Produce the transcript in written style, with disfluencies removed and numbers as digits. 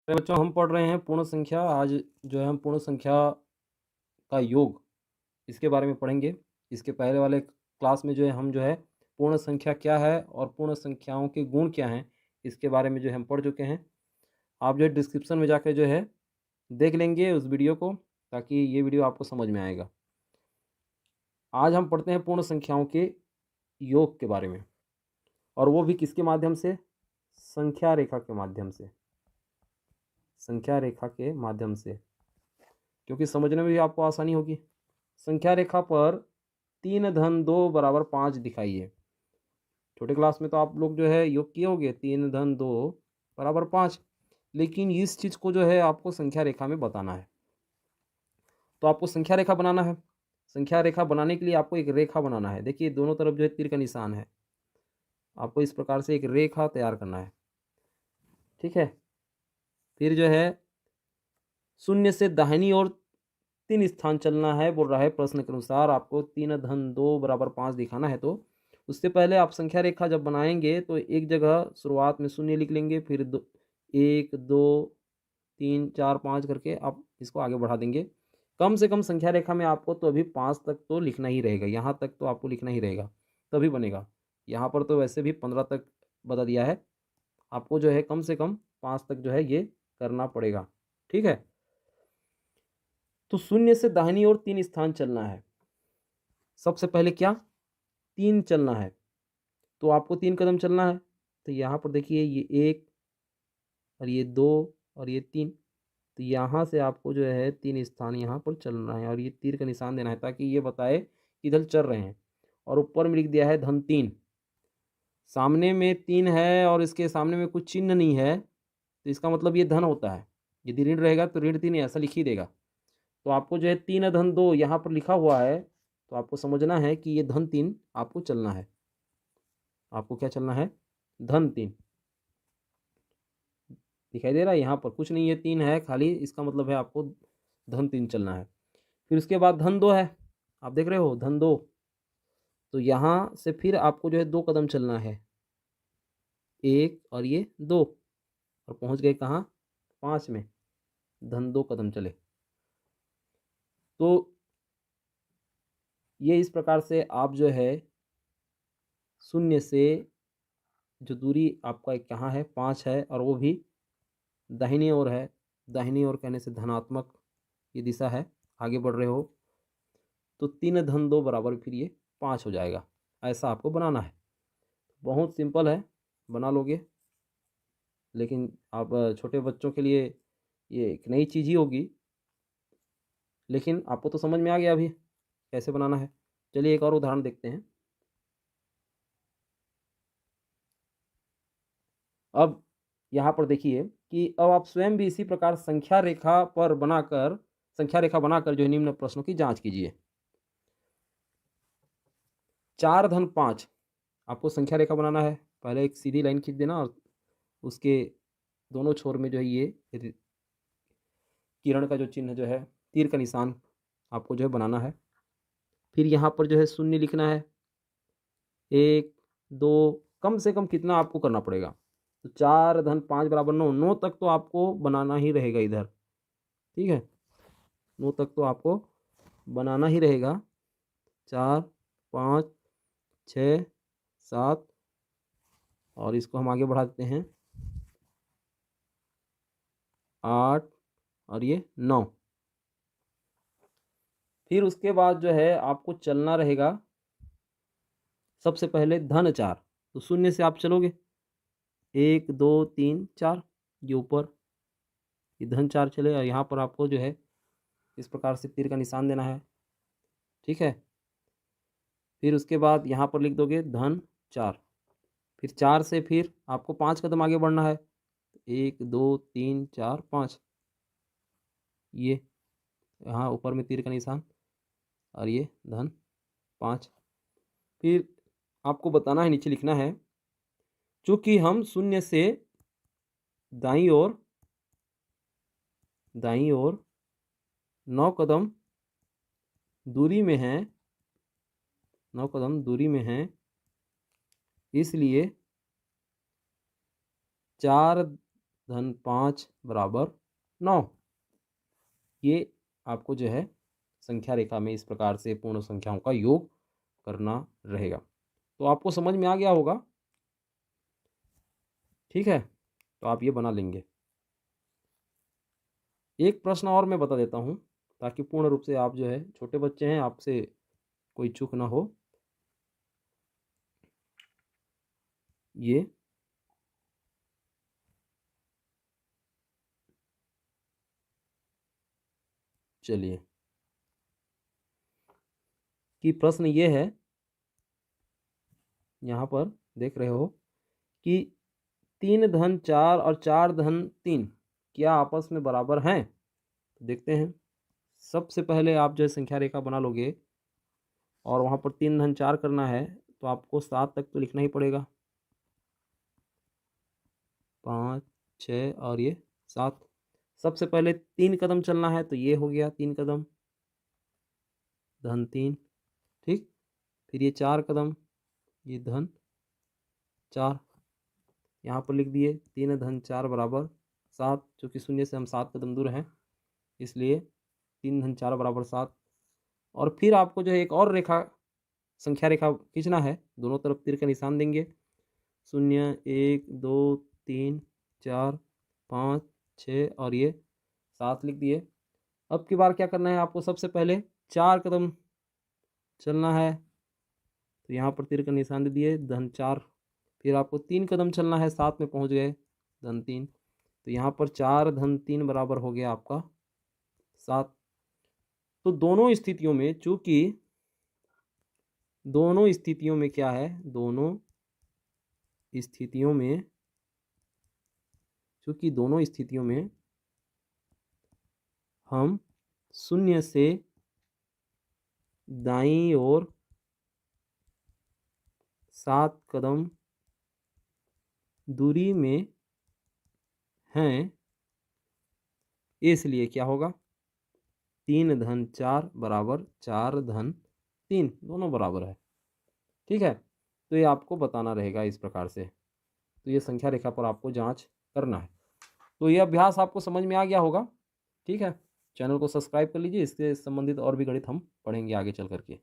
तो बच्चों हम पढ़ रहे हैं पूर्ण संख्या। आज जो है हम पूर्ण संख्या का योग इसके बारे में पढ़ेंगे। इसके पहले वाले क्लास में जो है हम जो है पूर्ण संख्या क्या है और पूर्ण संख्याओं के गुण क्या हैं इसके बारे में जो है हम पढ़ चुके हैं। आप जो है डिस्क्रिप्शन में जाकर जो है देख लेंगे उस वीडियो को, ताकि ये वीडियो आपको समझ में आएगा। आज हम पढ़ते हैं पूर्ण संख्याओं के योग के बारे में, और वो भी किसके माध्यम से? संख्या रेखा के माध्यम से। संख्या रेखा के माध्यम से, क्योंकि समझने में भी आपको आसानी होगी। संख्या रेखा पर 3 धन 2 बराबर 5 दिखाइए। छोटे क्लास में तो आप लोग जो है योग किए होंगे 3 धन 2 बराबर 5, लेकिन इस चीज़ को जो है आपको संख्या रेखा में बताना है। तो आपको संख्या रेखा बनाना है। संख्या रेखा बनाने के लिए आपको एक रेखा बनाना है। देखिए दोनों तरफ जो है तीर का निशान है। आपको इस प्रकार से एक रेखा तैयार करना है, ठीक है। फिर जो है शून्य से दाहिनी ओर 3 स्थान चलना है, बोल रहा है प्रश्न के अनुसार। आपको 3 धन 2 बराबर 5 दिखाना है, तो उससे पहले आप संख्या रेखा जब बनाएंगे तो एक जगह शुरुआत में शून्य लिख लेंगे, फिर 1 2 3 4 5 करके आप इसको आगे बढ़ा देंगे। कम से कम संख्या रेखा में आपको तो अभी 5 तक तो लिखना ही रहेगा, यहाँ तक तो आपको लिखना ही रहेगा, तभी बनेगा। यहाँ पर तो वैसे भी 15 तक बता दिया है, आपको जो है कम से कम 5 तक जो है ये करना पड़ेगा, ठीक है। तो शून्य से दाहिनी ओर 3 स्थान चलना है। सबसे पहले क्या? 3 चलना है, तो आपको 3 कदम चलना है। तो यहाँ पर देखिए ये 1 और ये 2 और ये 3, तो यहाँ से आपको जो है 3 स्थान यहाँ पर चलना है और ये तीर का निशान देना है, ताकि ये बताए कि इधर चल रहे हैं। और ऊपर में लिख दिया है धन 3। सामने में 3 है और इसके सामने में कुछ चिन्ह नहीं है, तो इसका मतलब ये धन होता है। यदि ऋण रहेगा तो ऋण 3 ऐसा लिख ही देगा। तो आपको जो है 3 धन 2 यहाँ पर लिखा हुआ है, तो आपको समझना है कि ये धन 3 आपको चलना है। आपको क्या चलना है? धन 3 दिखाई दे रहा है, यहाँ पर कुछ नहीं है, 3 है खाली, इसका मतलब है आपको धन 3 चलना है। फिर उसके बाद धन 2 है, आप देख रहे हो धन 2, तो यहाँ से फिर आपको जो है 2 कदम चलना है, 1 और ये 2, और पहुँच गए कहाँ? 5 में। धन 2 कदम चले। तो ये इस प्रकार से आप जो है शून्य से जो दूरी आपका कहाँ है? 5 है, और वो भी दाहिनी ओर है। दाहिनी ओर कहने से धनात्मक ये दिशा है, आगे बढ़ रहे हो, तो 3 धन 2 बराबर फिर ये 5 हो जाएगा। ऐसा आपको बनाना है। बहुत सिंपल है, बना लोगे। लेकिन आप छोटे बच्चों के लिए ये एक नई चीज़ ही होगी, लेकिन आपको तो समझ में आ गया अभी कैसे बनाना है। चलिए एक और उदाहरण देखते हैं। अब यहाँ पर देखिए कि अब आप स्वयं भी इसी प्रकार संख्या रेखा बनाकर जो है निम्न प्रश्नों की जांच कीजिए। 4 धन 5 आपको संख्या रेखा बनाना है। पहले एक सीधी लाइन खींच देना, और उसके दोनों छोर में जो है ये किरण का जो चिन्ह जो है, तीर का निशान आपको जो है बनाना है। फिर यहाँ पर जो है शून्य लिखना है, 1 2, कम से कम कितना आपको करना पड़ेगा? तो 4 धन 5 बराबर 9, 9 तक तो आपको बनाना ही रहेगा इधर, ठीक है। 9 तक तो आपको बनाना ही रहेगा। 4 5 6 7, और इसको हम आगे बढ़ा देते हैं 8, और ये 9। फिर उसके बाद जो है आपको चलना रहेगा सबसे पहले धन 4, तो शून्य से आप चलोगे 1 2 3 4, ये ऊपर ये धन 4 चले, और यहाँ पर आपको जो है इस प्रकार से तीर का निशान देना है, ठीक है। फिर उसके बाद यहाँ पर लिख दोगे धन 4। फिर 4 से फिर आपको 5 कदम आगे बढ़ना है, 1 2 3 4 5, ये यहाँ ऊपर में तीर का निशान, और ये धन 5। फिर आपको बताना है, नीचे लिखना है, चूँकि हम शून्य से दाईं ओर 9 कदम दूरी में हैं, 9 कदम दूरी में हैं, इसलिए 4 धन 5 बराबर 9। ये आपको जो है संख्या रेखा में इस प्रकार से पूर्ण संख्याओं का योग करना रहेगा। तो आपको समझ में आ गया होगा, ठीक है? तो आप ये बना लेंगे। एक प्रश्न और मैं बता देता हूँ ताकि पूर्ण रूप से आप जो है, छोटे बच्चे हैं, आपसे कोई चूक ना हो। ये चलिए कि प्रश्न ये है, यहाँ पर देख रहे हो कि 3 धन 4 और 4 धन 3 क्या आपस में बराबर हैं? तो देखते हैं। सबसे पहले आप जो है संख्या रेखा बना लोगे और वहाँ पर 3 धन 4 करना है तो आपको 7 तक तो लिखना ही पड़ेगा। 5 6 और ये 7। सबसे पहले 3 कदम चलना है तो ये हो गया 3 कदम, धन 3, ठीक। फिर ये 4 कदम, ये धन 4। यहाँ पर लिख दिए 3 धन 4 बराबर 7, चूँकि शून्य से हम 7 कदम दूर हैं इसलिए 3 धन 4 बराबर 7। और फिर आपको जो है एक और रेखा, संख्या रेखा खींचना है, दोनों तरफ तीर का निशान देंगे। 0 1 2 3 4 5 6 और ये 7 लिख दिए। अब की बार क्या करना है आपको, सबसे पहले 4 कदम चलना है तो यहाँ पर तीर का निशान दे दिए, धन 4। फिर आपको 3 कदम चलना है, 7 में पहुँच गए, धन 3। तो यहाँ पर 4 धन 3 बराबर हो गया आपका 7। तो दोनों स्थितियों में, चूँकि दोनों स्थितियों में क्या है, दोनों स्थितियों में, चूँकि दोनों स्थितियों में हम 0 से दाईं ओर 7 कदम दूरी में हैं, इसलिए क्या होगा, 3 धन 4 बराबर 4 धन 3, दोनों बराबर है, ठीक है। तो ये आपको बताना रहेगा इस प्रकार से। तो ये संख्या रेखा पर आपको जांच करना है। तो ये अभ्यास आपको समझ में आ गया होगा, ठीक है। चैनल को सब्सक्राइब कर लीजिए, इससे संबंधित और भी गणित हम पढ़ेंगे आगे चल करके।